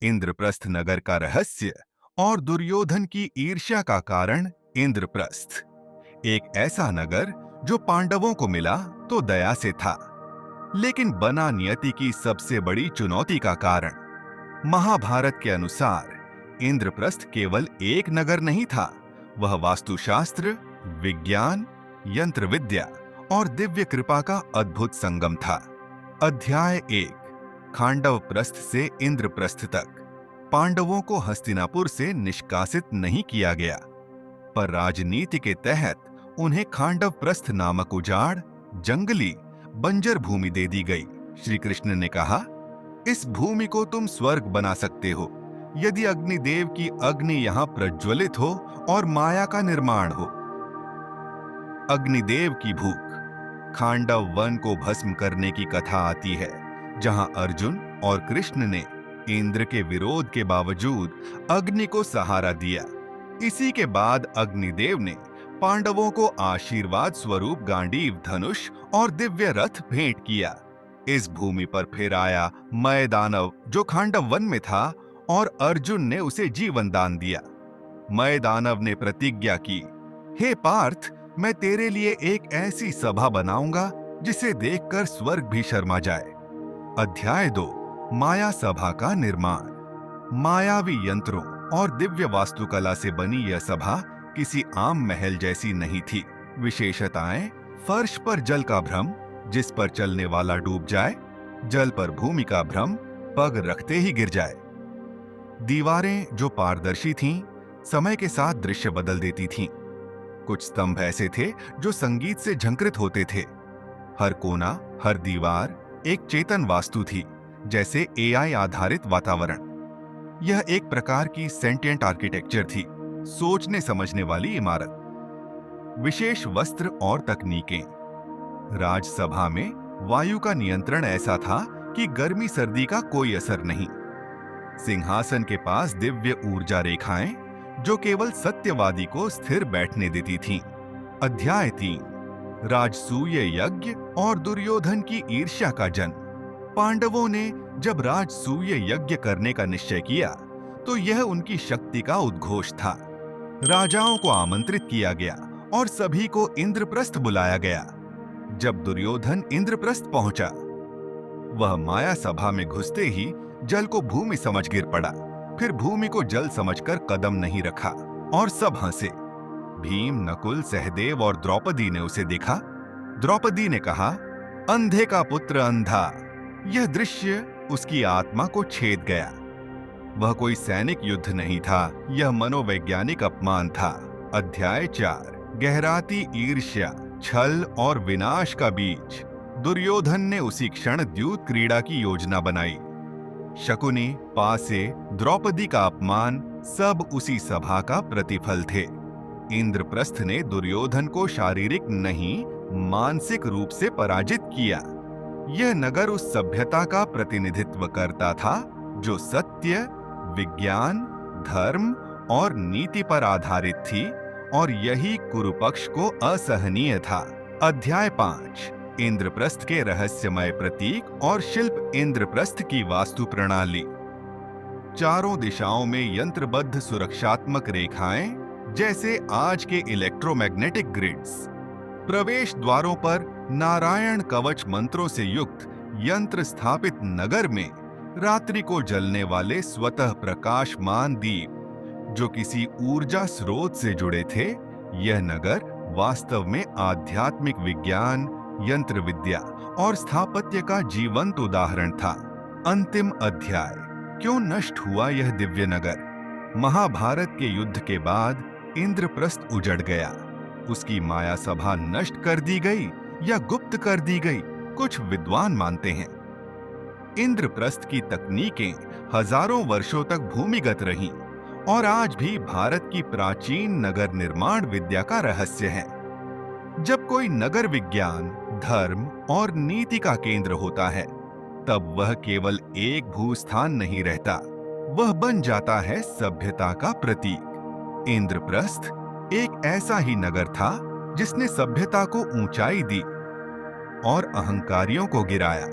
इंद्रप्रस्थ नगर का रहस्य और दुर्योधन की ईर्ष्या का कारण। इंद्रप्रस्थ एक ऐसा नगर जो पांडवों को मिला तो दया से था, लेकिन बना नियति की सबसे बड़ी चुनौती का कारण। महाभारत के अनुसार इंद्रप्रस्थ केवल एक नगर नहीं था, वह वास्तुशास्त्र, विज्ञान, यंत्र विद्या और दिव्य कृपा का अद्भुत संगम था। अध्याय 1, खांडव प्रस्थ से इंद्रप्रस्थ तक। पांडवों को हस्तिनापुर से निष्कासित नहीं किया गया, पर राजनीति के तहत उन्हें खांडव प्रस्थ नामक उजाड़, जंगली, बंजर भूमि दे दी गई। श्री कृष्ण ने कहा, इस भूमि को तुम स्वर्ग बना सकते हो यदि अग्निदेव की अग्नि यहाँ प्रज्वलित हो और माया का निर्माण हो। अग्निदेव की भूख। खांडव वन को भस्म करने की कथा आती है, जहां अर्जुन और कृष्ण ने इंद्र के विरोध के बावजूद अग्नि को सहारा दिया। इसी के बाद अग्निदेव ने पांडवों को आशीर्वाद स्वरूप गांडीव धनुष और दिव्य रथ भेंट किया। इस भूमि पर फिर आया मय दानव, जो खांडव वन में था, और अर्जुन ने उसे जीवन दान दिया। मय दानव ने प्रतिज्ञा की, हे पार्थ, मैं तेरे लिए एक ऐसी सभा बनाऊंगा जिसे देखकर स्वर्ग भी शर्मा जाए। अध्याय 2, माया सभा का निर्माण। मायावी यंत्रों और दिव्य वास्तुकला से बनी यह सभा किसी आम महल जैसी नहीं थी। विशेषताएं: फर्श पर जल का भ्रम, जिस पर चलने वाला डूब जाए, जल पर भूमि का भ्रम, पग रखते ही गिर जाए। दीवारें जो पारदर्शी थीं, समय के साथ दृश्य बदल देती थीं। कुछ स्तंभ ऐसे थे जो संगीत से झंकृत होते थे। हर कोना, हर दीवार एक चेतन वास्तु थी, जैसे एआई आधारित वातावरण। यह एक प्रकार की सेंटिएंट आर्किटेक्चर थी, सोचने समझने वाली इमारत। विशेष वस्त्र और तकनीकें। राजसभा में वायु का नियंत्रण ऐसा था कि गर्मी सर्दी का कोई असर नहीं। सिंहासन के पास दिव्य ऊर्जा रेखाएं, जो केवल सत्यवादी को स्थिर बैठने देती थीं। अध्याय 3, राजसूय यज्ञ और दुर्योधन की ईर्ष्या का जन्म। पांडवों ने जब राजसूय यज्ञ करने का निश्चय किया, तो यह उनकी शक्ति का उद्घोष था। राजाओं को आमंत्रित किया गया और सभी को इंद्रप्रस्थ बुलाया गया। जब दुर्योधन इंद्रप्रस्थ पहुंचा, वह माया सभा में घुसते ही जल को भूमि समझ गिर पड़ा, फिर भूमि को जल समझकर कदम नहीं रखा और सब हंसे। भीम, नकुल, सहदेव और द्रौपदी ने उसे देखा। द्रौपदी ने कहा, अंधे का पुत्र अंधा। यह दृश्य उसकी आत्मा को छेद गया। वह कोई सैनिक युद्ध नहीं था, यह मनोवैज्ञानिक अपमान था। अध्याय 4, गहराती ईर्ष्या, छल और विनाश का बीज। दुर्योधन ने उसी क्षण द्यूत क्रीड़ा की योजना बनाई। शकुनी, पासे, द्रौपदी का अपमान सब उसी सभा का प्रतिफल थे। इंद्रप्रस्थ ने दुर्योधन को शारीरिक नहीं, मानसिक रूप से पराजित किया। यह नगर उस सभ्यता का प्रतिनिधित्व करता था जो सत्य, विज्ञान, धर्म और नीति पर आधारित थी, और यही कुरुपक्ष को असहनीय था। अध्याय 5, इंद्रप्रस्थ के रहस्यमय प्रतीक और शिल्प। इंद्रप्रस्थ की वास्तु प्रणाली। चारों दिशाओं में यंत्रबद्ध सुरक्षात्मक रेखाएं, जैसे आज के इलेक्ट्रोमैग्नेटिक ग्रिड्स। प्रवेश द्वारों पर नारायण कवच मंत्रों से युक्त यंत्र स्थापित। नगर में रात्रि को जलने वाले स्वतः प्रकाशमान दीप, जो किसी ऊर्जा स्रोत से जुड़े थे। यह नगर वास्तव में आध्यात्मिक विज्ञान, यंत्र विद्या और स्थापत्य का जीवंत उदाहरण था। अंतिम अध्याय, क्यों नष्ट हुआ यह दिव्य नगर? महाभारत के युद्ध के बाद इंद्रप्रस्थ उजड़ गया। उसकी माया सभा नष्ट कर दी गई या गुप्त कर दी गई, कुछ विद्वान मानते हैं। इंद्रप्रस्थ की तकनीकें हजारों वर्षों तक भूमिगत रहीं और आज भी भारत की प्राचीन नगर निर्माण विद्या का रहस्य है। जब कोई नगर विज्ञान, धर्म और नीति का केंद्र होता है, तब वह केवल एक भूस्थान नहीं रहता, वह बन जाता है सभ्यता का प्रतीक। इंद्रप्रस्थ एक ऐसा ही नगर था जिसने सभ्यता को ऊंचाई दी और अहंकारियों को गिराया।